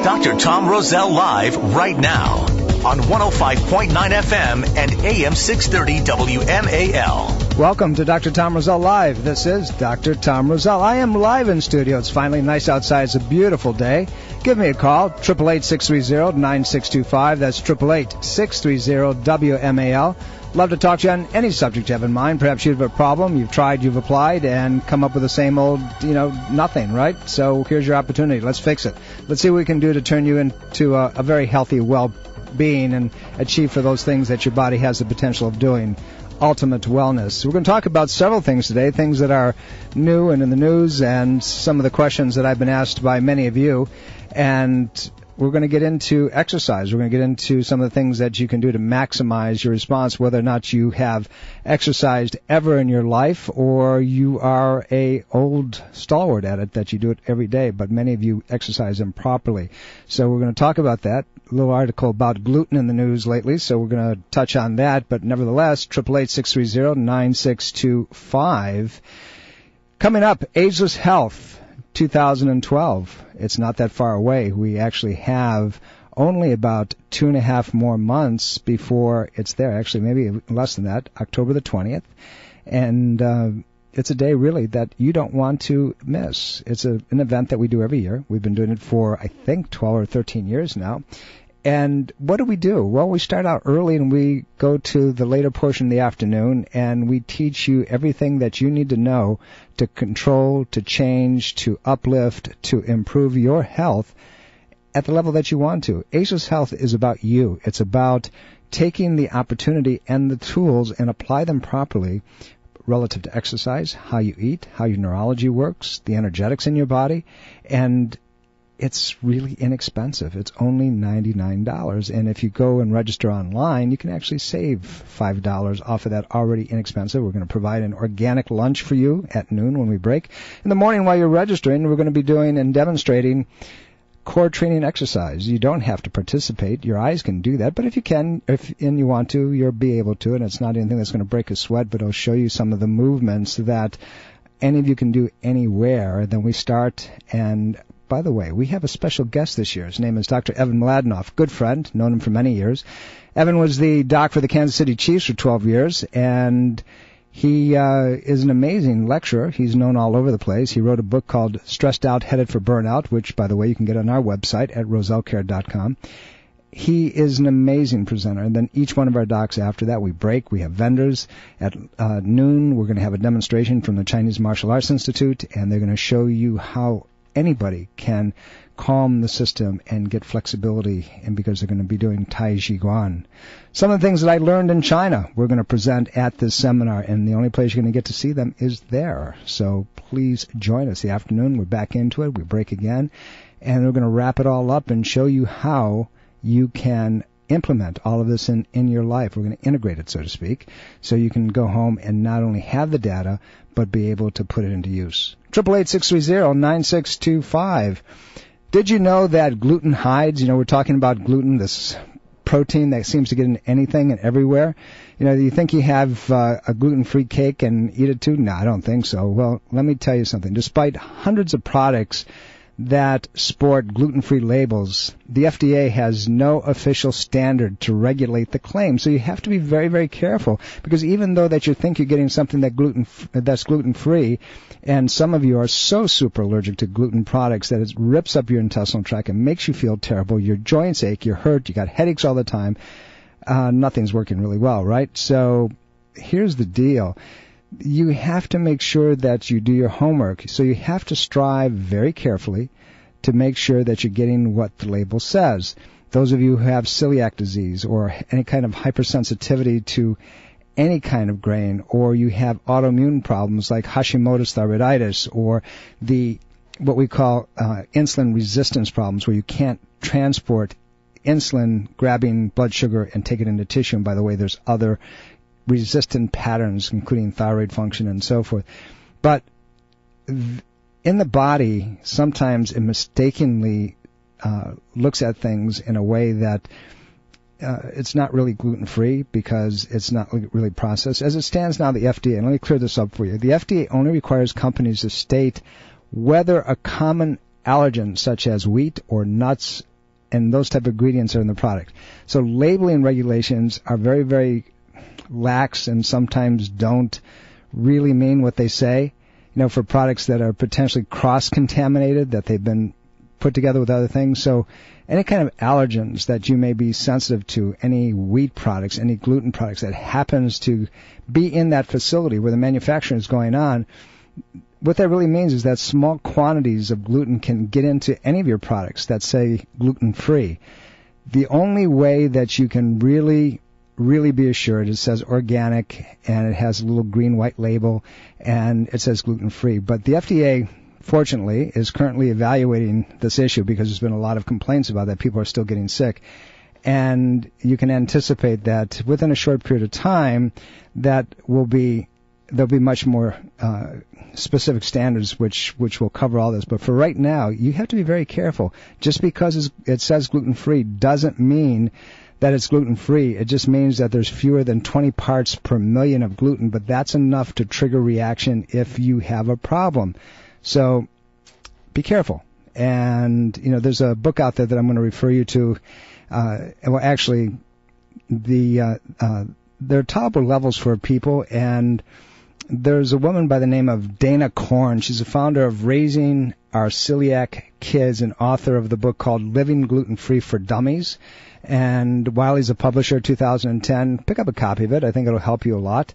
Dr. Tom Roselle live right now on 105.9 FM and AM 630 WMAL. Welcome to Dr. Tom Roselle Live. This is Dr. Tom Roselle. I am live in studio. It's finally nice outside. It's a beautiful day. Give me a call, 888-630-9625. That's 888-630-WMAL. Love to talk to you on any subject you have in mind. Perhaps you have a problem, you've tried, you've applied, and come up with the same old, nothing, right? So here's your opportunity. Let's fix it. Let's see what we can do to turn you into a very healthy, well-being and achieve for those things that your body has the potential of doing. Ultimate wellness. We're going to talk about several things today, things that are new and in the news, and some of the questions that I've been asked by many of you. And we're going to get into exercise. We're going to get into some of the things that you can do to maximize your response, whether or not you have exercised ever in your life or you are a old stalwart at it, that you do it every day, but many of you exercise improperly. So we're going to talk about that. A little article about gluten in the news lately, so we're going to touch on that. But nevertheless, 888-630-9625. Coming up, Ageless Health 2012. It's not that far away. We actually have only about 2.5 more months before it's there. Actually, maybe less than that, October the 20th. And it's a day, really, that you don't want to miss. It's an event that we do every year. We've been doing it for, I think, 12 or 13 years now. And what do? Well, we start out early and we go to the later portion of the afternoon, and we teach you everything that you need to know to control, to change, to uplift, to improve your health at the level that you want to. Ageless Health is about you. It's about taking the opportunity and the tools and apply them properly relative to exercise, how you eat, how your neurology works, the energetics in your body, and it's really inexpensive. It's only $99. And if you go and register online, you can actually save $5 off of that already inexpensive. We're going to provide an organic lunch for you at noon when we break. In the morning while you're registering, we're going to be doing and demonstrating core training exercise. You don't have to participate. Your eyes can do that. But if you can, and you want to, you'll be able to. And it's not anything that's going to break a sweat, but it'll show you some of the movements that any of you can do anywhere. Then we start, and by the way, we have a special guest this year. His name is Dr. Evan Mladenoff, good friend, known him for many years. Evan was the doc for the Kansas City Chiefs for 12 years, and he is an amazing lecturer. He's known all over the place. He wrote a book called Stressed Out, Headed for Burnout, which, by the way, you can get on our website at rosellecare.com. He is an amazing presenter. And then each one of our docs after that, we break. We have vendors. At noon, we're going to have a demonstration from the Chinese Martial Arts Institute, and they're going to show you how anybody can calm the system and get flexibility, and because they're going to be doing Tai Chi Guan. Some of the things that I learned in China, we're going to present at this seminar, and the only place you're going to get to see them is there. So please join us. The afternoon, we're back into it. We break again, and we're going to wrap it all up and show you how you can implement all of this in your life. We're going to integrate it, so to speak, so you can go home and not only have the data, but be able to put it into use. 888-630-9625. Did you know that gluten hides? We're talking about gluten, this protein that seems to get in anything and everywhere. You think you have a gluten-free cake and eat it too? No, I don't think so. Well, let me tell you something. Despite hundreds of products that sport gluten-free labels, the FDA has no official standard to regulate the claim. So you have to be very, very careful, because even though that you think you're getting something that's gluten-free, and some of you are so super allergic to gluten products that it rips up your intestinal tract and makes you feel terrible, your joints ache, you're hurt, you got headaches all the time, nothing's working really well, right? So here's the deal. You have to make sure that you do your homework. So you have to strive very carefully to make sure that you're getting what the label says. Those of you who have celiac disease or any kind of hypersensitivity to any kind of grain, or you have autoimmune problems like Hashimoto's thyroiditis, or what we call insulin resistance problems, where you can't transport insulin grabbing blood sugar and take it into tissue. And by the way, there's other resistant patterns, including thyroid function and so forth. But in the body, sometimes it mistakenly looks at things in a way that it's not really gluten-free, because it's not really processed. As it stands now, the FDA, and let me clear this up for you, the FDA only requires companies to state whether a common allergen such as wheat or nuts and those type of ingredients are in the product. So labeling regulations are very, very lax and sometimes don't really mean what they say. For products that are potentially cross-contaminated, that they've been put together with other things. So any kind of allergens that you may be sensitive to, any wheat products, any gluten products that happens to be in that facility where the manufacturing is going on, what that really means is that small quantities of gluten can get into any of your products that say gluten-free. The only way that you can really be assured, it says organic, and it has a little green-white label, and it says gluten-free. But the FDA, fortunately, is currently evaluating this issue because there's been a lot of complaints about that. People are still getting sick. And you can anticipate that within a short period of time, there'll be much more specific standards which will cover all this. But for right now, you have to be very careful. Just because it says gluten-free doesn't mean that it's gluten-free. It just means that there's fewer than 20 parts per million of gluten, but that's enough to trigger reaction if you have a problem. So be careful. And, there's a book out there that I'm going to refer you to. Actually, there are tolerable levels for people, and there's a woman by the name of Dana Korn. She's the founder of Raising Our Celiac Kids and author of the book called Living Gluten-Free for Dummies. And Wiley's a publisher, 2010. Pick up a copy of it. I think it'll help you a lot.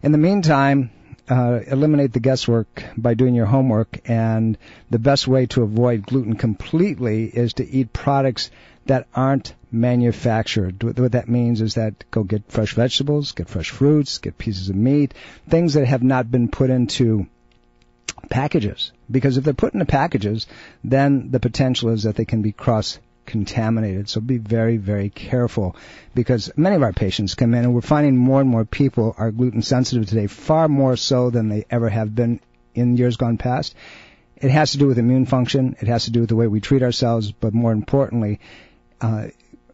In the meantime, eliminate the guesswork by doing your homework. And the best way to avoid gluten completely is to eat products that aren't manufactured. What that means is that go get fresh vegetables, get fresh fruits, get pieces of meat, things that have not been put into packages. Because if they're put into packages, then the potential is that they can be cross-contaminated. So be very, very careful, because many of our patients come in, and we're finding more and more people are gluten sensitive today, far more so than they ever have been in years gone past. It has to do with immune function. It has to do with the way we treat ourselves, but more importantly,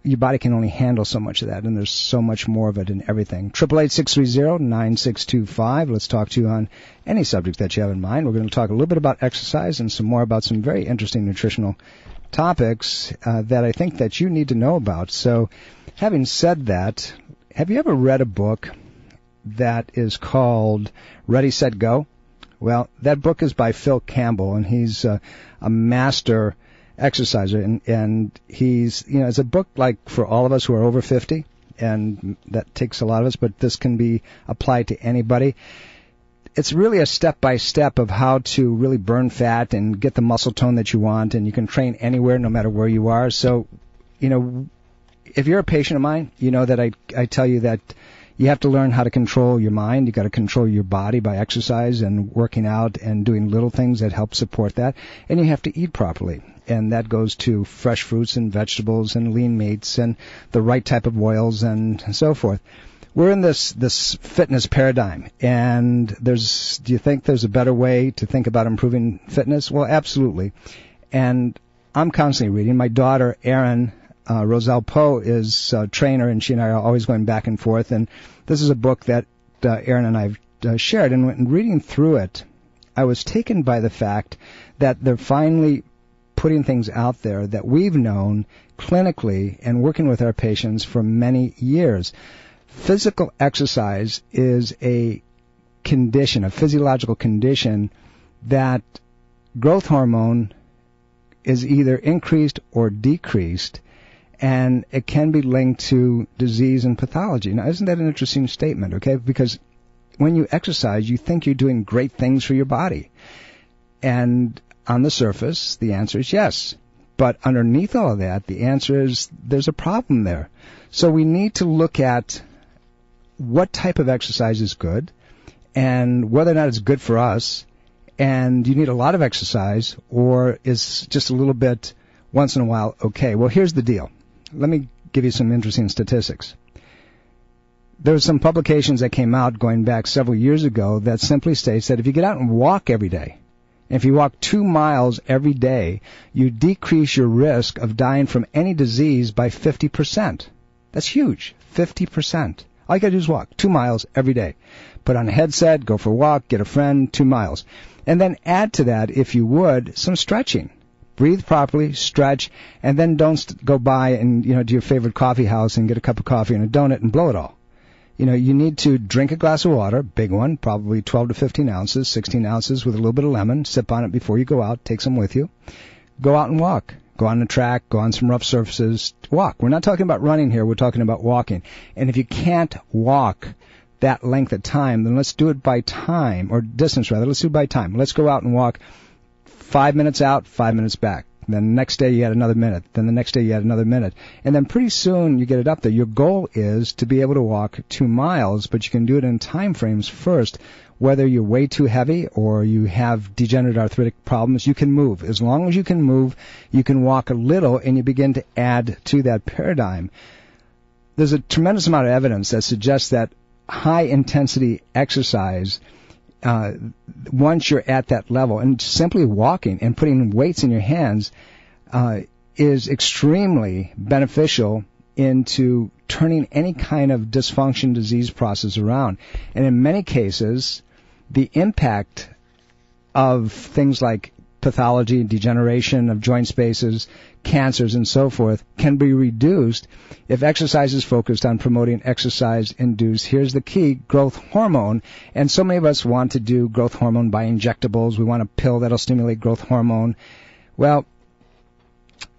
your body can only handle so much of that, and there's so much more of it in everything. 888-630-9625. Let's talk to you on any subject that you have in mind. We're going to talk a little bit about exercise and some more about some very interesting nutritional topics that I think that you need to know about. So, having said that, have you ever read a book that is called Ready, Set, Go? Well, that book is by Phil Campbell, and he's a master exerciser, and he's, it's a book like for all of us who are over 50, and that takes a lot of us, but this can be applied to anybody. It's really a step-by-step of how to really burn fat and get the muscle tone that you want, and you can train anywhere, no matter where you are. So, if you're a patient of mine, you know that I tell you that you have to learn how to control your mind. You got to control your body by exercise and working out and doing little things that help support that. And you have to eat properly. And that goes to fresh fruits and vegetables and lean meats and the right type of oils and so forth. We're in this fitness paradigm. And do you think there's a better way to think about improving fitness? Well, absolutely. And I'm constantly reading. My daughter, Erin, Roselle is a trainer, and she and I are always going back and forth. And this is a book that Erin and I have shared. And when reading through it, I was taken by the fact that they're finally putting things out there that we've known clinically and working with our patients for many years. Physical exercise is a condition, a physiological condition, that growth hormone is either increased or decreased, and it can be linked to disease and pathology. Now, isn't that an interesting statement, okay? Because when you exercise, you think you're doing great things for your body. And on the surface, the answer is yes. But underneath all of that, the answer is there's a problem there. So we need to look at what type of exercise is good and whether or not it's good for us. And you need a lot of exercise, or is just a little bit once in a while okay? Well, here's the deal. Let me give you some interesting statistics. There's some publications that came out going back several years ago that simply states that if you get out and walk every day, if you walk 2 miles every day, you decrease your risk of dying from any disease by 50%. That's huge, 50%. All you got to do is walk 2 miles every day. Put on a headset, go for a walk, get a friend, 2 miles. And then add to that, if you would, some stretching. breathe properly, stretch, and then don't go by and, to your favorite coffee house and get a cup of coffee and a donut and blow it all. You need to drink a glass of water, big one, probably 12 to 15 ounces, 16 ounces with a little bit of lemon. Sip on it before you go out. Take some with you. Go out and walk. Go on the track. Go on some rough surfaces. Walk. We're not talking about running here. We're talking about walking. And if you can't walk that length of time, then let's do it by time, or distance rather. Let's do it by time. Let's go out and walk 5 minutes out, 5 minutes back. Then the next day you add another minute. Then the next day you add another minute. And then pretty soon you get it up there. Your goal is to be able to walk 2 miles, but you can do it in time frames first. Whether you're way too heavy or you have degenerative arthritic problems, you can move. As long as you can move, you can walk a little, and you begin to add to that paradigm. There's a tremendous amount of evidence that suggests that high-intensity exercise, once you're at that level, and simply walking and putting weights in your hands is extremely beneficial into turning any kind of dysfunction disease process around. And in many cases, the impact of things like pathology, degeneration of joint spaces, cancers, and so forth can be reduced if exercise is focused on promoting exercise-induced, here's the key, growth hormone. And so many of us want to do growth hormone by injectables. We want a pill that'll stimulate growth hormone. Well,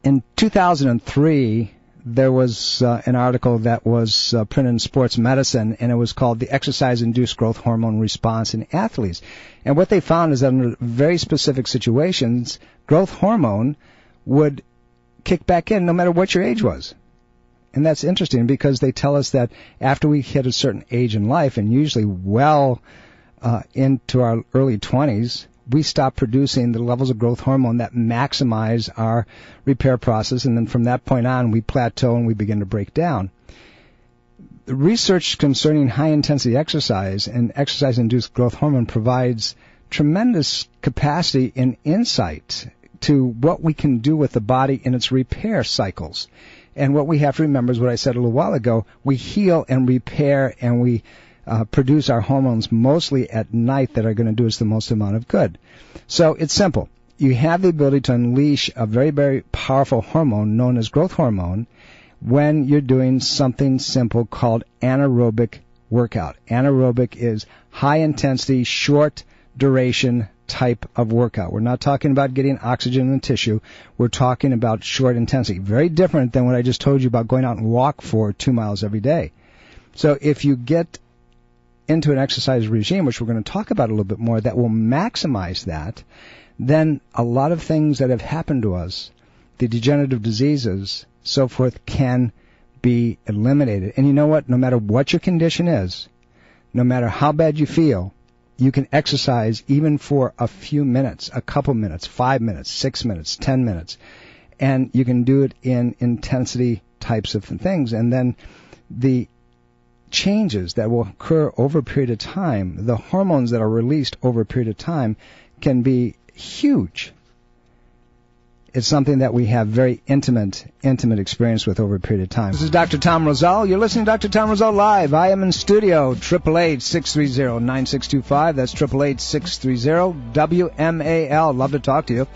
in 2003, there was an article that was printed in Sports Medicine, and it was called The Exercise-Induced Growth Hormone Response in Athletes. And what they found is that under very specific situations, growth hormone would kick back in no matter what your age was. And that's interesting because they tell us that after we hit a certain age in life, and usually well into our early 20s, we stop producing the levels of growth hormone that maximize our repair process, and then from that point on, we plateau and we begin to break down. The research concerning high-intensity exercise and exercise-induced growth hormone provides tremendous capacity and insight to what we can do with the body in its repair cycles. And what we have to remember is what I said a little while ago. We heal and repair, and we produce our hormones mostly at night that are going to do us the most amount of good. So it's simple. You have the ability to unleash a very, very powerful hormone known as growth hormone when you're doing something simple called anaerobic workout. Anaerobic is high-intensity, short-duration type of workout. We're not talking about getting oxygen in the tissue. We're talking about short intensity. Very different than what I just told you about going out and walk for 2 miles every day. So if you get into an exercise regime, which we're going to talk about a little bit more, that will maximize that, then a lot of things that have happened to us, the degenerative diseases, so forth, can be eliminated. And you know what? No matter what your condition is, no matter how bad you feel, you can exercise even for a few minutes, a couple minutes, 5 minutes, 6 minutes, 10 minutes. And you can do it in intensity types of things. And then the changes that will occur over a period of time, the hormones that are released over a period of time, can be huge. It's something that we have very intimate experience with over a period of time. This is Dr. Tom Roselle. You're listening to Dr. Tom Roselle Live. I am in studio, 888-630-9625. That's 888-630-WMAL. Love to talk to you.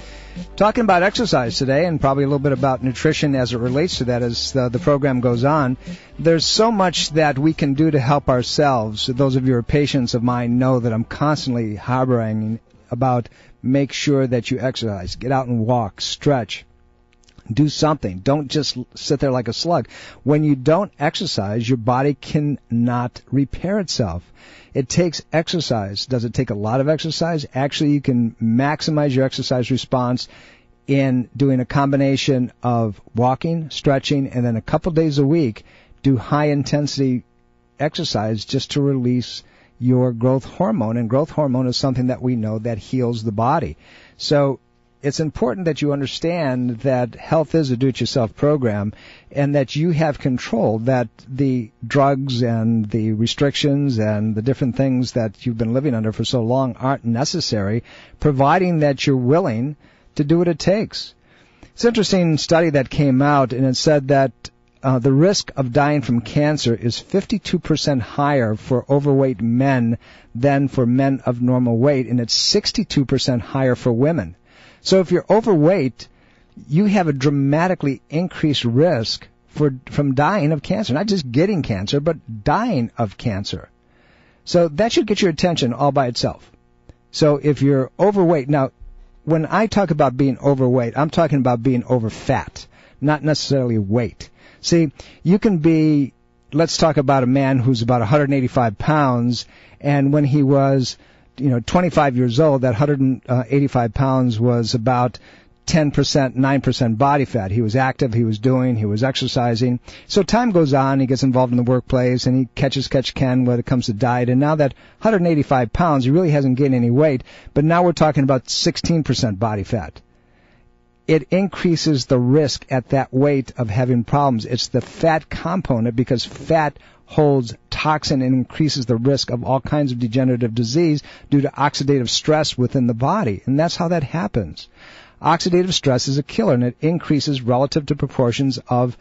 Talking about exercise today, and probably a little bit about nutrition as it relates to that as the program goes on. There's so much that we can do to help ourselves. Those of you who are patients of mine know that I'm constantly harboring about make sure that you exercise. Get out and walk, stretch, do something. Don't just sit there like a slug. When you don't exercise, your body cannot repair itself. It takes exercise. Does it take a lot of exercise? Actually, you can maximize your exercise response in doing a combination of walking, stretching, and then a couple days a week do high-intensity exercise just to release your growth hormone. And growth hormone is something that we know that heals the body. So it's important that you understand that health is a do-it-yourself program and that you have control, that the drugs and the restrictions and the different things that you've been living under for so long aren't necessary, providing that you're willing to do what it takes. It's an interesting study that came out, and it said that the risk of dying from cancer is 52% higher for overweight men than for men of normal weight, and it's 62% higher for women. So if you're overweight, you have a dramatically increased risk from dying of cancer. Not just getting cancer, but dying of cancer. So that should get your attention all by itself. So if you're overweight, now, when I talk about being overweight, I'm talking about being over fat, not necessarily weight. See, you can be, let's talk about a man who's about 185 pounds, and when he was, 25 years old, that 185 pounds was about 10%, 9% body fat. He was active, he was exercising. So time goes on, he gets involved in the workplace, and he catch can when it comes to diet. And now that 185 pounds, he really hasn't gained any weight, but now we're talking about 16% body fat. It increases the risk at that weight of having problems. It's the fat component, because fat holds toxin and increases the risk of all kinds of degenerative disease due to oxidative stress within the body. And that's how that happens. Oxidative stress is a killer, and it increases relative to proportions of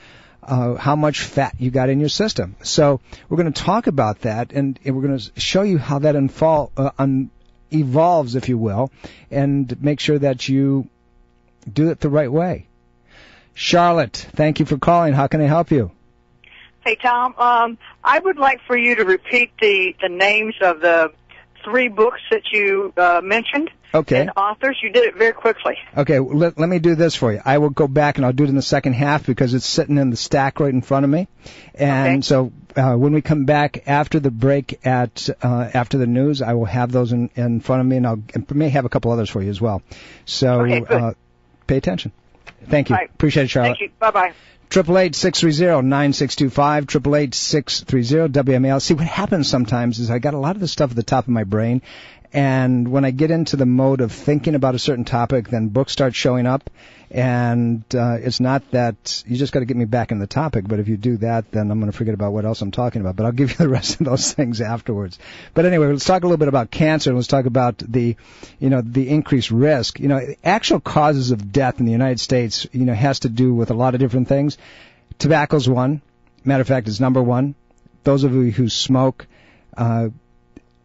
how much fat you got in your system. So we're going to talk about that, and we're going to show you how that evolves, if you will, and make sure that you do it the right way. Charlotte, thank you for calling. How can I help you? Hey, Tom. I would like for you to repeat the names of the 3 books that you mentioned. Okay. And authors. You did it very quickly. Okay, let me do this for you. I will go back and I'll do it in the second half because it's sitting in the stack right in front of me. And okay. So when we come back after the break after the news, I will have those in front of me, and I may have a couple others for you as well. So okay, pay attention. Thank you. Right. Appreciate it, Charlotte. Thank you. Bye-bye. 888-630-9625, 888-630-WMAL. See, what happens sometimes is I got a lot of this stuff at the top of my brain, and when I get into the mode of thinking about a certain topic, then books start showing up, and it's not that you just got to get me back in the topic, but if you do that, then I'm going to forget about what else I'm talking about, but I'll give you the rest of those things afterwards. But anyway, let's talk a little bit about cancer, and let's talk about the increased risk. Actual causes of death in the United States, has to do with a lot of different things. Tobacco's one. Matter of fact, it's number one. Those of you who smoke,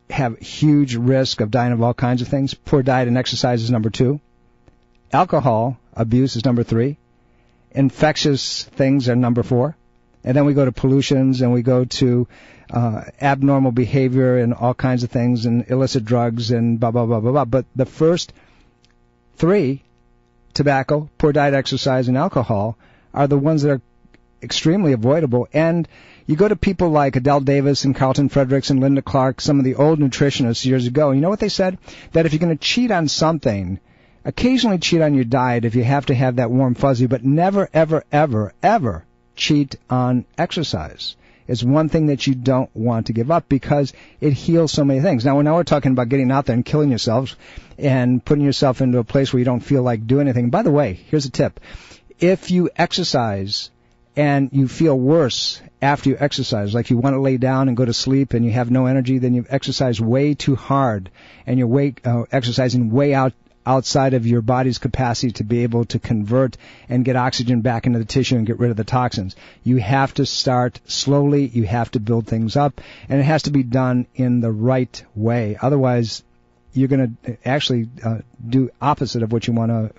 have huge risk of dying of all kinds of things. Poor diet and exercise is number 2. Alcohol abuse is number 3. Infectious things are number 4. And then we go to pollutions, and we go to abnormal behavior and all kinds of things, and illicit drugs and blah, blah, blah, blah, blah. But the first 3, tobacco, poor diet, exercise, and alcohol, are the ones that are extremely avoidable. And you go to people like Adele Davis and Carlton Fredericks and Linda Clark, some of the old nutritionists years ago, and you know what they said? That if you're going to cheat on something, occasionally cheat on your diet if you have to have that warm fuzzy, but never, ever, ever, ever cheat on exercise. It's one thing that you don't want to give up because it heals so many things. Now we're talking about getting out there and killing yourselves and putting yourself into a place where you don't feel like doing anything. By the way, here's a tip. If you exercise and you feel worse after you exercise, like you want to lay down and go to sleep and you have no energy, then you've exercised way too hard and you're exercising way outside of your body's capacity to be able to convert and get oxygen back into the tissue and get rid of the toxins. You have to start slowly. You have to build things up, and it has to be done in the right way. Otherwise, you're going to actually do opposite of what you want to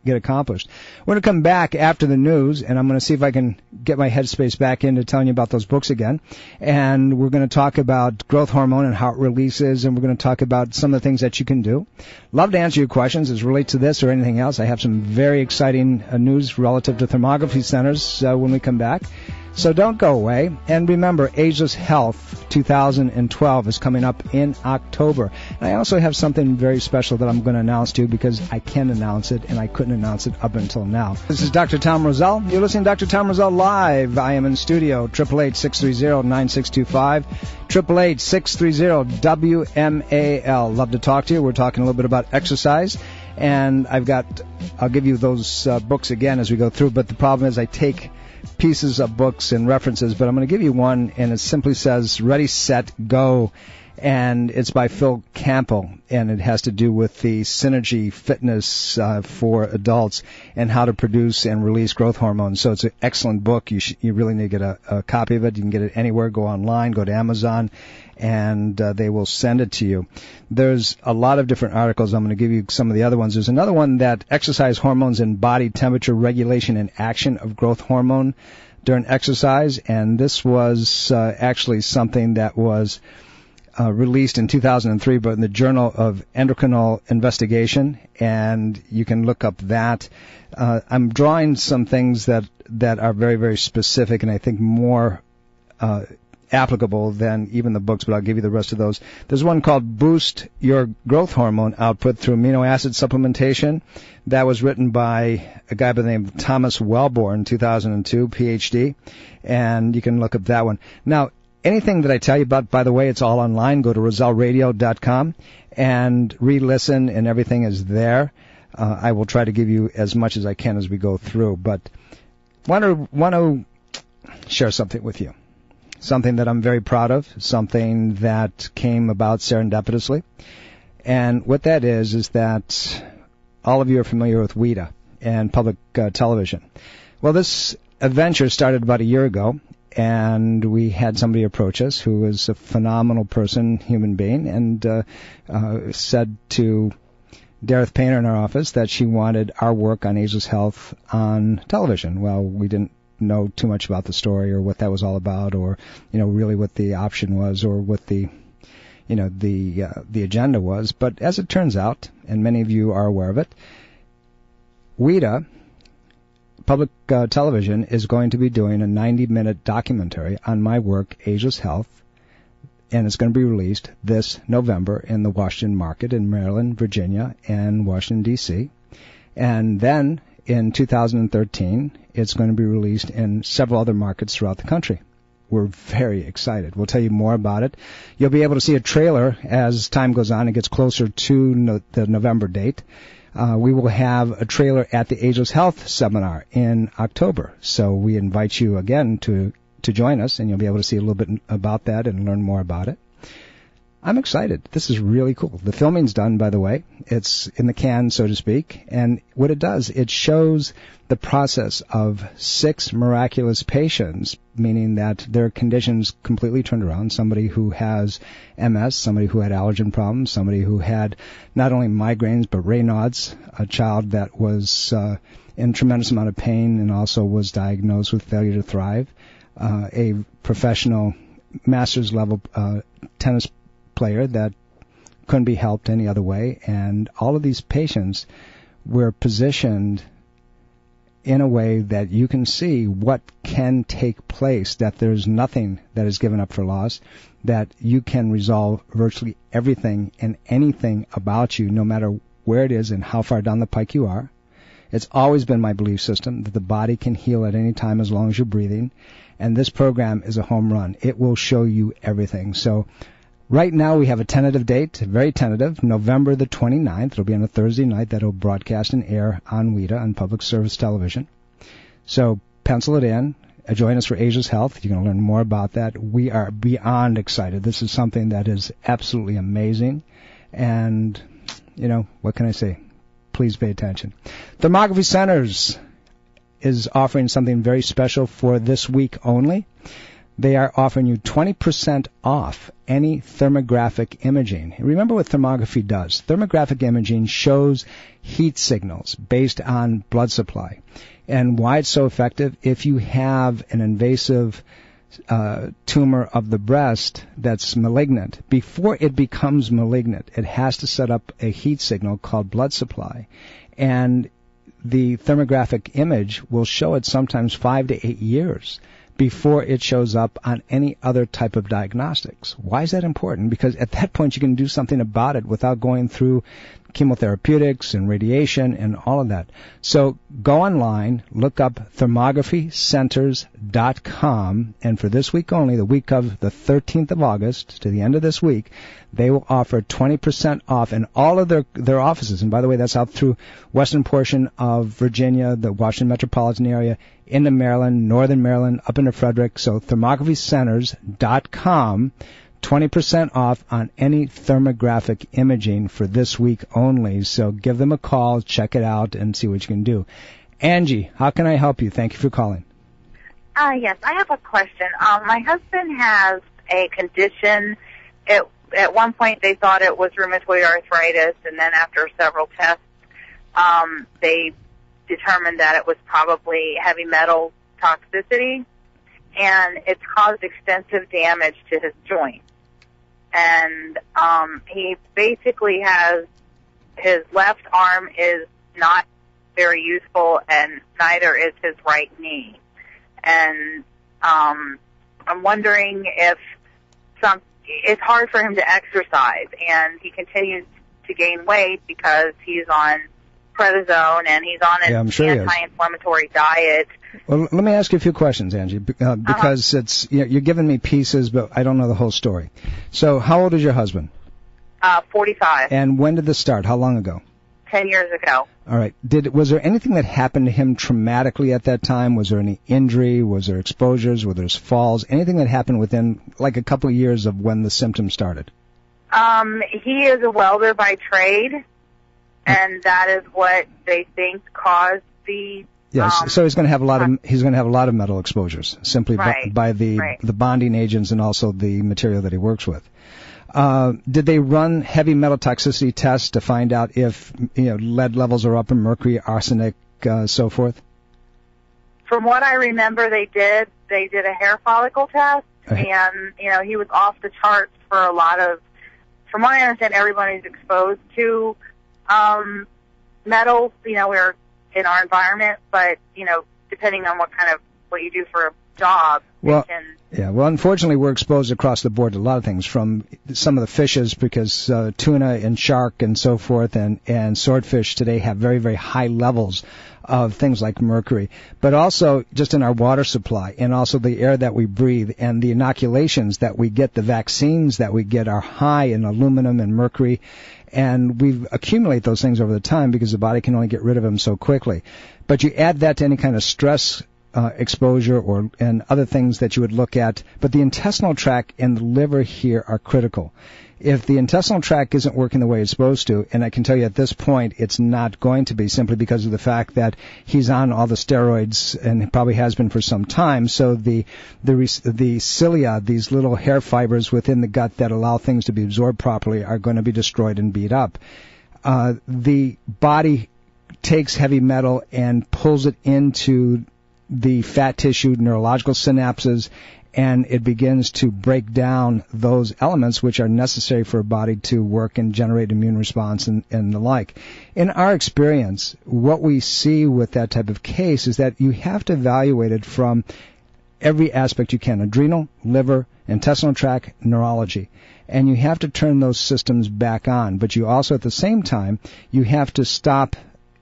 get accomplished. We're going to come back after the news, and I'm going to see if I can get my headspace back into telling you about those books again. And we're going to talk about growth hormone and how it releases, and we're going to talk about some of the things that you can do. Love to answer your questions as relate to this or anything else. I have some very exciting news relative to thermography centers when we come back. So don't go away. And remember, Ageless Health 2012 is coming up in October. And I also have something very special that I'm going to announce to you because I can announce it and I couldn't announce it up until now. This is Dr. Tom Roselle. You're listening to Dr. Tom Roselle live. I am in studio, 888-630-9625, 888-630-WMAL. Love to talk to you. We're talking a little bit about exercise. And I'll give you those books again as we go through. But the problem is I take pieces of books and references, but I'm going to give you one, and it simply says, Ready, Set, Go. and it's by Phil Campbell, and it has to do with the synergy fitness for adults and how to produce and release growth hormones. So it's an excellent book. You really need to get a copy of it. You can get it anywhere. Go online, go to Amazon, and they will send it to you. There's a lot of different articles. I'm going to give you some of the other ones. There's another one that exercise hormones and body temperature regulation and action of growth hormone during exercise, and this was actually something that was released in 2003, but in the Journal of Endocrinal Investigation, and you can look up that. I'm drawing some things that are very, very specific, and I think more applicable than even the books, but I'll give you the rest of those. There's one called Boost Your Growth Hormone Output Through Amino Acid Supplementation. That was written by a guy by the name of Thomas Wellborn, 2002, PhD, and you can look up that one. Now, anything that I tell you about, by the way, it's all online. Go to RoselleRadio.com and re-listen, and everything is there. I will try to give you as much as I can as we go through, but want to share something with you. Something that I'm very proud of, something that came about serendipitously. And what that is that all of you are familiar with WIDA and public television. Well, this adventure started about a year ago, and we had somebody approach us who was a phenomenal person, human being, and said to Dareth Painter in our office that she wanted our work on ageless health on television. Well, we didn't know too much about the story or what that was all about, or really what the option was, or what the agenda was. But as it turns out, and many of you are aware of it, WIDA public television is going to be doing a 90-minute documentary on my work, Ageless Health, and it's going to be released this November in the Washington market in Maryland, Virginia, and Washington, D.C. And then in 2013, it's going to be released in several other markets throughout the country. We're very excited. We'll tell you more about it. You'll be able to see a trailer as time goes on and gets closer to the November date. We will have a trailer at the Ageless Health Seminar in October. So we invite you again to join us, and you'll be able to see a little bit about that and learn more about it. I'm excited. This is really cool. The filming's done, by the way. It's in the can, so to speak. And what it does, it shows the process of 6 miraculous patients, meaning that their conditions completely turned around. Somebody who has MS, somebody who had allergen problems, somebody who had not only migraines but Raynaud's, a child that was in tremendous amount of pain and also was diagnosed with failure to thrive, a professional master's level tennis player that couldn't be helped any other way, and all of these patients were positioned in a way that you can see what can take place, that there's nothing that is given up for lost, that you can resolve virtually everything and anything about you, no matter where it is and how far down the pike you are. It's always been my belief system that the body can heal at any time as long as you're breathing, and this program is a home run. It will show you everything. So right now we have a tentative date, very tentative, November the 29th. It'll be on a Thursday night that will broadcast and air on WIDA, on public service television. So pencil it in. Join us for Ageless Health. You're going to learn more about that. We are beyond excited. This is something that is absolutely amazing. And, what can I say? Please pay attention. Thermography Centers is offering something very special for this week only. They are offering you 20% off any thermographic imaging. Remember what thermography does. Thermographic imaging shows heat signals based on blood supply. And why it's so effective, if you have an invasive tumor of the breast that's malignant, before it becomes malignant, it has to set up a heat signal called blood supply. And the thermographic image will show it sometimes 5 to 8 years before it shows up on any other type of diagnostics. Why is that important? Because at that point you can do something about it without going through chemotherapeutics and radiation and all of that. So go online, look up thermographycenters.com, and for this week only, the week of the 13th of August to the end of this week, they will offer 20% off in all of their offices. And by the way, that's out through western portion of Virginia, the Washington metropolitan area, into Maryland, northern Maryland, up into Frederick. So thermographycenters.com, 20% off on any thermographic imaging for this week only. So give them a call, check it out, and see what you can do. Angie, how can I help you? Thank you for calling. Yes, I have a question. My husband has a condition. At one point they thought it was rheumatoid arthritis, and then after several tests, they determined that it was probably heavy metal toxicity, and it's caused extensive damage to his joint. And he basically has, his left arm is not very useful, and neither is his right knee. And I'm wondering if it's hard for him to exercise, and he continues to gain weight because he's on prednisone and he's on an anti-inflammatory diet. Well, let me ask you a few questions, Angie, because it's you're giving me pieces, but I don't know the whole story. So, how old is your husband? 45. And when did this start? How long ago? 10 years ago. All right. Was there anything that happened to him traumatically at that time? Was there any injury? Was there exposures? Were there falls? Anything that happened within like a couple of years of when the symptoms started? He is a welder by trade, and that is what they think caused the. Yes. So he's going to have a lot of metal exposures simply by the bonding agents and also the material that he works with. Did they run heavy metal toxicity tests to find out if lead levels are up in mercury, arsenic, so forth? From what I remember, they did. They did a hair follicle test, and he was off the charts for a lot of. From what I understand, everyone is exposed to metals. We're in our environment, but depending on what you do for a job, well, unfortunately, we're exposed across the board to a lot of things, from some of the fishes, because tuna and shark and so forth and swordfish today have very, very high levels of things like mercury, but also just in our water supply and also the air that we breathe and the inoculations that we get, the vaccines that we get are high in aluminum and mercury, and we accumulate those things over the time because the body can only get rid of them so quickly. But you add that to any kind of stress exposure and other things that you would look at, but the intestinal tract and the liver here are critical. If the intestinal tract isn't working the way it's supposed to, and I can tell you at this point it's not going to be, simply because of the fact that he's on all the steroids and probably has been for some time, so the cilia, these little hair fibers within the gut that allow things to be absorbed properly, are going to be destroyed and beat up. The body takes heavy metal and pulls it into the fat tissue, neurological synapses, and it begins to break down those elements which are necessary for a body to work and generate immune response and the like. In our experience, what we see with that type of case is that you have to evaluate it from every aspect you can: adrenal, liver, intestinal tract, neurology. And you have to turn those systems back on. But you also, at the same time, you have to stop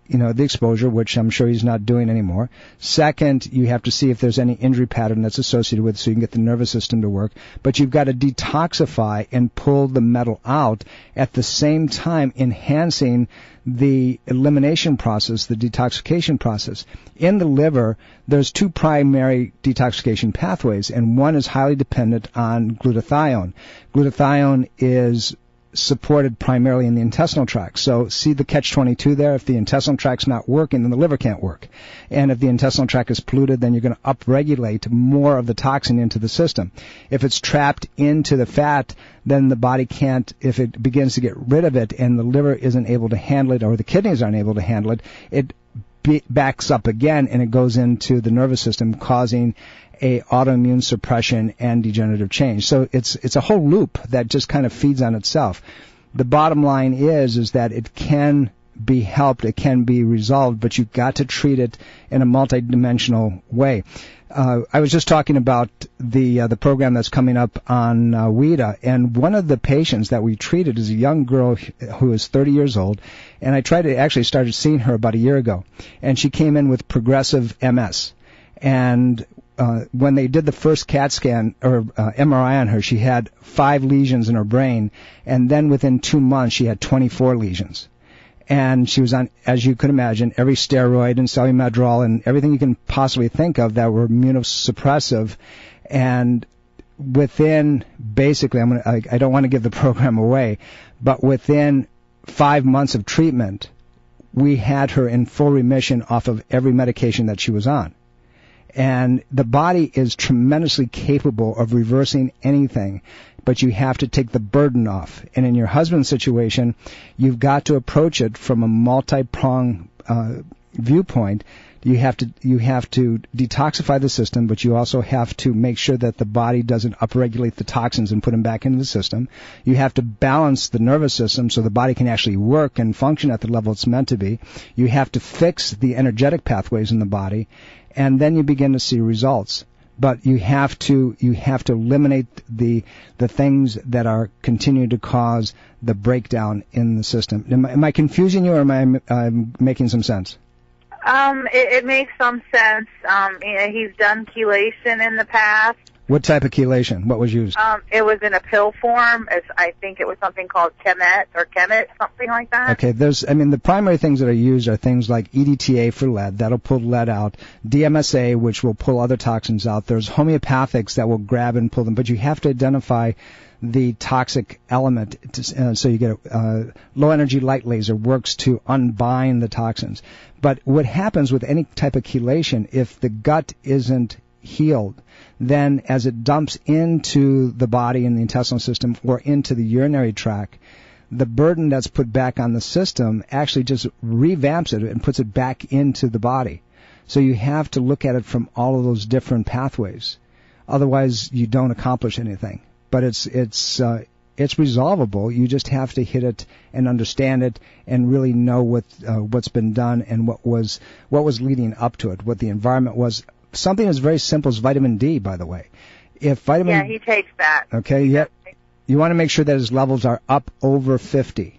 the exposure, which I'm sure he's not doing anymore. Second, you have to see if there's any injury pattern that's associated with it so you can get the nervous system to work. But you've got to detoxify and pull the metal out, at the same time enhancing the elimination process, the detoxification process. In the liver, there's two primary detoxification pathways, and one is highly dependent on glutathione. Glutathione is supported primarily in the intestinal tract. So see the catch-22 there? If the intestinal tract's not working, then the liver can't work. And if the intestinal tract is polluted, then you're going to upregulate more of the toxin into the system. If it's trapped into the fat, then the body can't, if it begins to get rid of it and the liver isn't able to handle it, or the kidneys aren't able to handle it, it backs up again and it goes into the nervous system, causing a autoimmune suppression and degenerative change. So it's a whole loop that just kind of feeds on itself. The bottom line is that it can be helped, it can be resolved, but you've got to treat it in a multidimensional way. I was just talking about the program that's coming up on WIDA, and one of the patients that we treated is a young girl who is 30 years old, and I started seeing her about a year ago, and she came in with progressive MS. And when they did the first CAT scan or MRI on her, she had 5 lesions in her brain, and then within 2 months she had 24 lesions. And she was on, as you could imagine, every steroid and Solumadrol and everything you can possibly think of that were immunosuppressive. And within, basically, I don't want to give the program away, but within 5 months of treatment, we had her in full remission off of every medication that she was on. And the body is tremendously capable of reversing anything, but you have to take the burden off. And in your husband's situation, you've got to approach it from a multi-pronged viewpoint. You have to detoxify the system, but you also have to make sure that the body doesn't upregulate the toxins and put them back into the system. You have to balance the nervous system so the body can actually work and function at the level it's meant to be. You have to fix the energetic pathways in the body, and then you begin to see results. But you have to eliminate the things that are continuing to cause the breakdown in the system. Am I confusing you, or am I making some sense? It makes some sense. He's done chelation in the past. What type of chelation? What was used? It was in a pill form. I think it was something called Chemet, something like that. Okay, the primary things that are used are things like EDTA for lead. That'll pull lead out. DMSA, which will pull other toxins out. There's homeopathics that will grab and pull them, but you have to identify the toxic element. So you get low energy light laser works to unbind the toxins. But what happens with any type of chelation, if the gut isn't healed, then as it dumps into the body and the intestinal system or into the urinary tract, the burden that's put back on the system actually just revamps it and puts it back into the body. So you have to look at it from all of those different pathways. Otherwise, you don't accomplish anything. But it's resolvable. You just have to hit it and understand it and really know what's been done and what was leading up to it, what the environment was. Something as very simple as vitamin D, by the way. If vitamin, yeah, he takes that. Okay, yeah. You want to make sure that his levels are up over 50.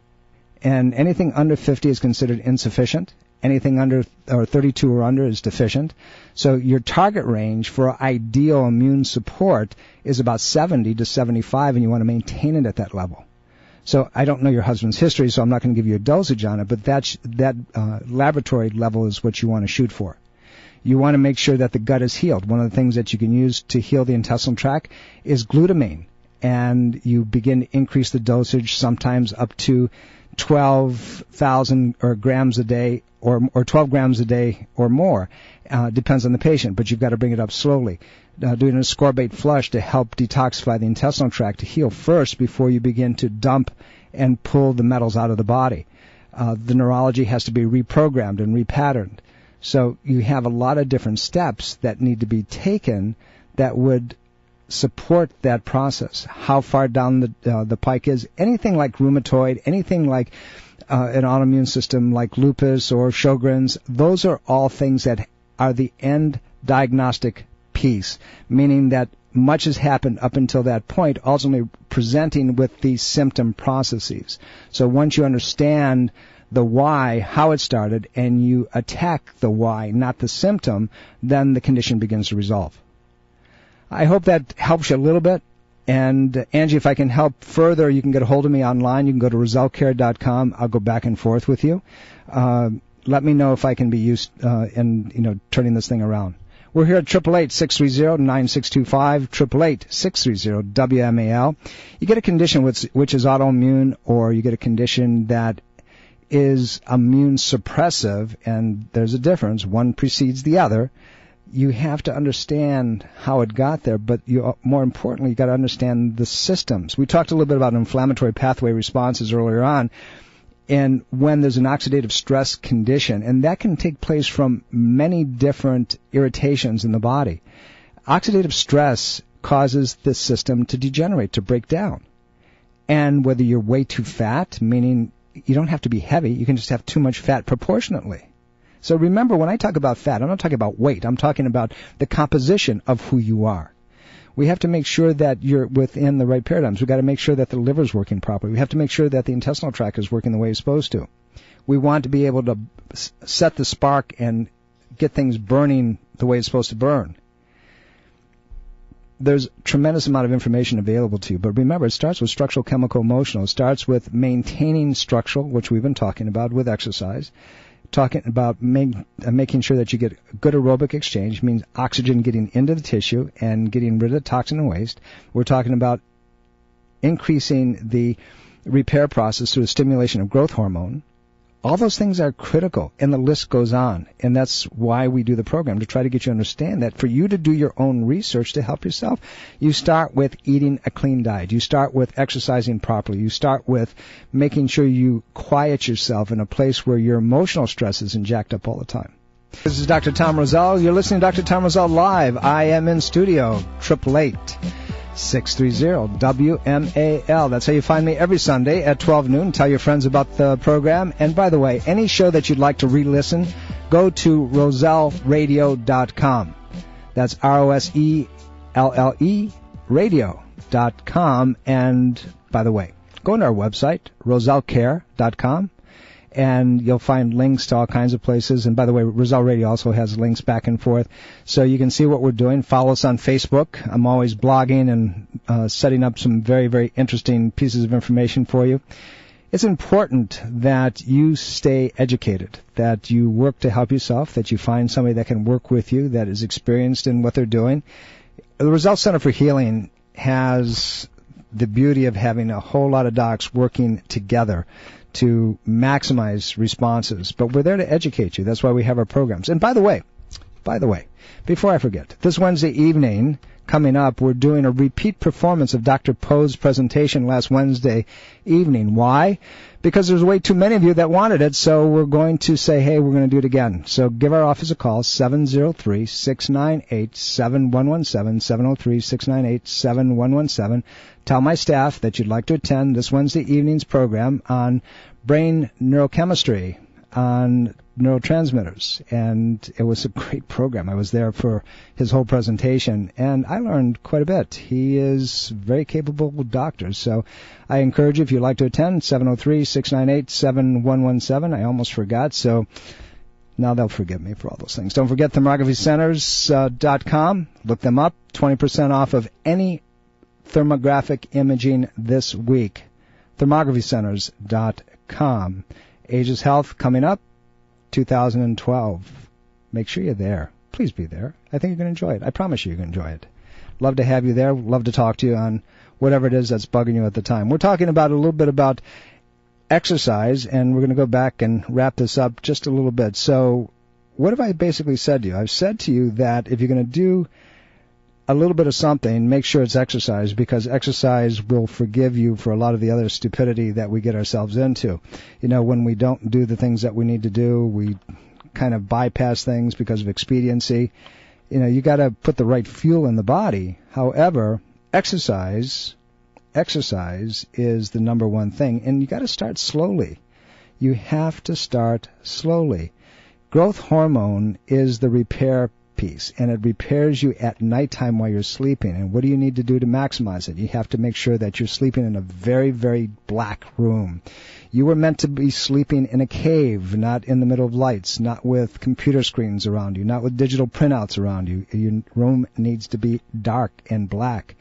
And anything under 50 is considered insufficient. Anything under or 32 or under is deficient. So your target range for ideal immune support is about 70 to 75, and you want to maintain it at that level. So I don't know your husband's history, so I'm not going to give you a dosage on it, but that laboratory level is what you want to shoot for. You want to make sure that the gut is healed. One of the things that you can use to heal the intestinal tract is glutamine, and you begin to increase the dosage, sometimes up to 12,000 grams a day or 12 grams a day or more. Depends on the patient, but you've got to bring it up slowly. Doing a ascorbate flush to help detoxify the intestinal tract to heal first before you begin to dump and pull the metals out of the body. The neurology has to be reprogrammed and repatterned. So you have a lot of different steps that need to be taken that would support that process. How far down the pike is anything like rheumatoid, anything like an autoimmune system like lupus or Sjogren's, those are all things that are the end diagnostic piece, meaning that much has happened up until that point, ultimately presenting with these symptom processes. So once you understand the why, how it started, and you attack the why, not the symptom, then the condition begins to resolve. I hope that helps you a little bit. And Angie, if I can help further, you can get a hold of me online. You can go to rosellecare.com. I'll go back and forth with you. Let me know if I can be used in turning this thing around. We're here at 888-630-9625, 888-630-WMAL. You get a condition which is autoimmune, or you get a condition that is immune suppressive, and there's a difference. One precedes the other. You have to understand how it got there, but more importantly, you got to understand the systems. We talked a little bit about inflammatory pathway responses earlier on, and when there's an oxidative stress condition, and that can take place from many different irritations in the body. Oxidative stress causes the system to degenerate, to break down. And whether you're way too fat, meaning you don't have to be heavy, you can just have too much fat proportionately. So remember, when I talk about fat, I'm not talking about weight. I'm talking about the composition of who you are. We have to make sure that you're within the right paradigms. We've got to make sure that the liver is working properly. We have to make sure that the intestinal tract is working the way it's supposed to. We want to be able to set the spark and get things burning the way it's supposed to burn. There's a tremendous amount of information available to you, but remember, it starts with structural, chemical, emotional. It starts with maintaining structural, which we've been talking about with exercise, talking about making sure that you get good aerobic exchange, means oxygen getting into the tissue and getting rid of toxin and waste. We're talking about increasing the repair process through the stimulation of growth hormone. All those things are critical, and the list goes on. And that's why we do the program, to try to get you to understand that for you to do your own research to help yourself, you start with eating a clean diet. You start with exercising properly. You start with making sure you quiet yourself in a place where your emotional stress isn't jacked up all the time. This is Dr. Tom Roselle. You're listening to Dr. Tom Roselle Live. I am in studio, 888-630-WMAL. That's how you find me every Sunday at 12 noon. Tell your friends about the program. And by the way, any show that you'd like to re-listen, go to RoselleRadio.com. That's ROSELLE radio.com. And by the way, go to our website, RoselleCare.com. And you'll find links to all kinds of places. And by the way, Roselle Radio also has links back and forth. So you can see what we're doing. Follow us on Facebook. I'm always blogging and setting up some very, very interesting pieces of information for you. It's important that you stay educated, that you work to help yourself, that you find somebody that can work with you, that is experienced in what they're doing. The Roselle Center for Healing has the beauty of having a whole lot of docs working together to maximize responses. But we're there to educate you. That's why we have our programs. And by the way, before I forget, this Wednesday evening coming up, we're doing a repeat performance of Dr. Poe's presentation last Wednesday evening. Why? Because there's way too many of you that wanted it, so we're going to say, hey, we're going to do it again. So give our office a call, 703-698-7117, 703-698-7117. Tell my staff that you'd like to attend this Wednesday evening's program on brain neurochemistry, on neurotransmitters. And it was a great program. I was there for his whole presentation, and I learned quite a bit. He is a very capable doctor. So I encourage you, if you'd like to attend, 703-698-7117. I almost forgot, so now they'll forgive me for all those things. Don't forget thermographycenters.com. Look them up. 20% off of any thermographic imaging this week. thermographycenters.com. Ages Health coming up, 2012. Make sure you're there. Please be there. I think you're going to enjoy it. I promise you're going to enjoy it. Love to have you there. Love to talk to you on whatever it is that's bugging you at the time. We're talking about a little bit about exercise, and we're going to go back and wrap this up just a little bit. So what have I basically said to you? I've said to you that if you're going to do a little bit of something, make sure it's exercise, because exercise will forgive you for a lot of the other stupidity that we get ourselves into. You know, when we don't do the things that we need to do, we kind of bypass things because of expediency. You know, you got to put the right fuel in the body. However, exercise is the number one thing, and you got to start slowly. You have to start slowly. Growth hormone is the repair piece, and it repairs you at nighttime while you're sleeping. And what do you need to do to maximize it? You have to make sure that you're sleeping in a very, very black room. You were meant to be sleeping in a cave, not in the middle of lights, not with computer screens around you, not with digital printouts around you. Your room needs to be dark and black.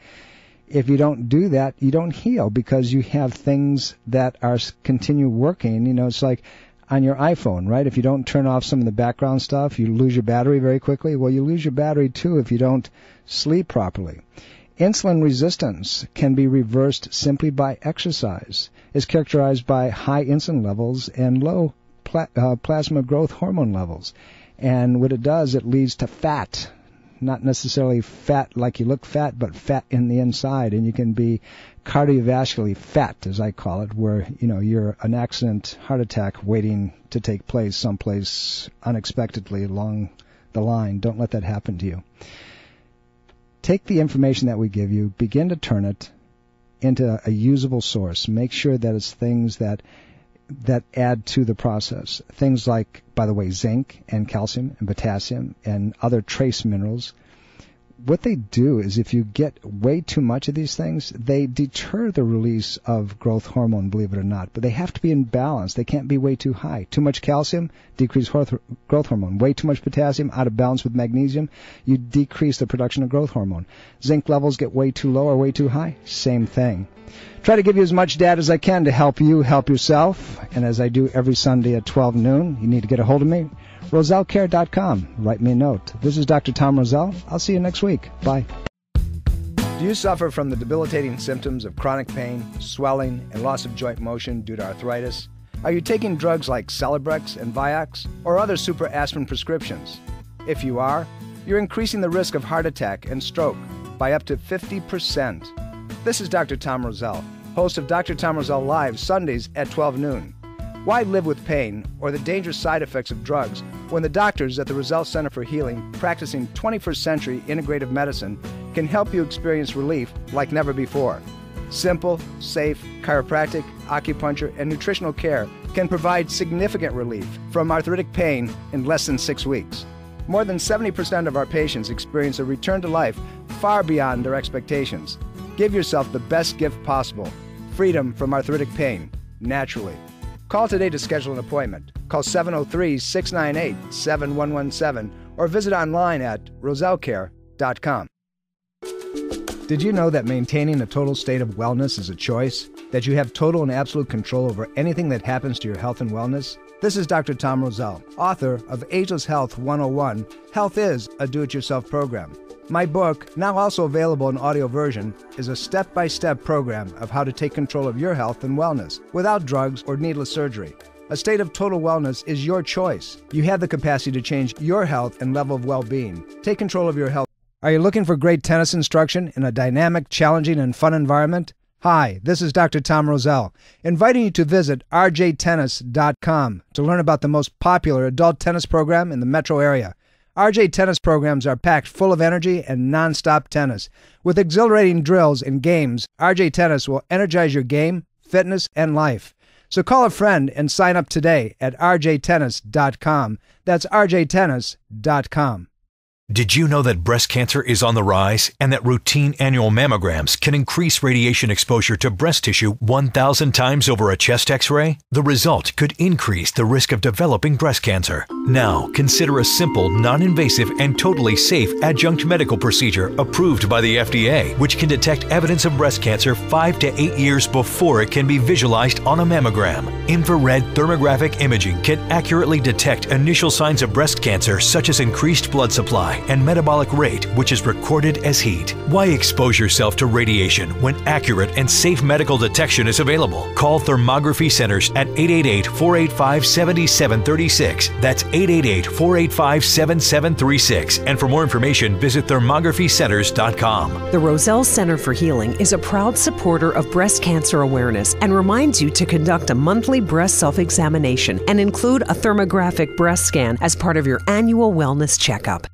If you don't do that, you don't heal, because you have things that are continue working. You know, it's like on your iPhone, right? If you don't turn off some of the background stuff, you lose your battery very quickly. Well, you lose your battery too if you don't sleep properly. Insulin resistance can be reversed simply by exercise. It's characterized by high insulin levels and low plasma growth hormone levels. And what it does, it leads to fat. Not necessarily fat like you look fat, but fat in the inside. And you can be cardiovascularly fat, as I call it, where, you know, you're an accident heart attack waiting to take place someplace unexpectedly along the line. Don't let that happen to you. Take the information that we give you, begin to turn it into a usable source. Make sure that it's things that add to the process. Things like, by the way, zinc and calcium and potassium and other trace minerals. what they do is if you get way too much of these things, they deter the release of growth hormone, believe it or not. But they have to be in balance. They can't be way too high. Too much calcium, decrease growth hormone. Way too much potassium, out of balance with magnesium, you decrease the production of growth hormone. Zinc levels get way too low or way too high, same thing. Try to give you as much data as I can to help you help yourself. And as I do every Sunday at 12 noon, you need to get a hold of me. RoselleCare.com. Write me a note. This is Dr. Tom Roselle. I'll see you next week. Bye. Do you suffer from the debilitating symptoms of chronic pain, swelling, and loss of joint motion due to arthritis? Are you taking drugs like Celebrex and Vioxx or other super aspirin prescriptions? If you are, you're increasing the risk of heart attack and stroke by up to 50%. This is Dr. Tom Roselle, host of Dr. Tom Roselle Live Sundays at 12 noon. Why live with pain or the dangerous side effects of drugs when the doctors at the Roselle Center for Healing, practicing 21st century integrative medicine, can help you experience relief like never before? Simple, safe, chiropractic, acupuncture, and nutritional care can provide significant relief from arthritic pain in less than 6 weeks. More than 70% of our patients experience a return to life far beyond their expectations. Give yourself the best gift possible, freedom from arthritic pain, naturally. Call today to schedule an appointment. Call 703-698-7117 or visit online at rosellecare.com. Did you know that maintaining a total state of wellness is a choice? That you have total and absolute control over anything that happens to your health and wellness? This is Dr. Tom Roselle, author of Ageless Health 101, Health is a Do-It-Yourself Program. My book, now also available in audio version, is a step-by-step program of how to take control of your health and wellness without drugs or needless surgery. A state of total wellness is your choice. You have the capacity to change your health and level of well-being. Take control of your health. Are you looking for great tennis instruction in a dynamic, challenging, and fun environment? Hi, this is Dr. Tom Roselle, inviting you to visit rjtennis.com to learn about the most popular adult tennis program in the metro area. RJ Tennis programs are packed full of energy and non-stop tennis. With exhilarating drills and games, RJ Tennis will energize your game, fitness, and life. So call a friend and sign up today at rjtennis.com. That's rjtennis.com. Did you know that breast cancer is on the rise and that routine annual mammograms can increase radiation exposure to breast tissue 1,000 times over a chest X-ray? The result could increase the risk of developing breast cancer. Now, consider a simple, non-invasive, and totally safe adjunct medical procedure approved by the FDA, which can detect evidence of breast cancer 5 to 8 years before it can be visualized on a mammogram. Infrared thermographic imaging can accurately detect initial signs of breast cancer, such as increased blood supply and metabolic rate, which is recorded as heat. Why expose yourself to radiation when accurate and safe medical detection is available? Call Thermography Centers at 888-485-7736. That's 888-485-7736. And for more information, visit thermographycenters.com. The Roselle Center for Healing is a proud supporter of breast cancer awareness and reminds you to conduct a monthly breast self-examination and include a thermographic breast scan as part of your annual wellness checkup.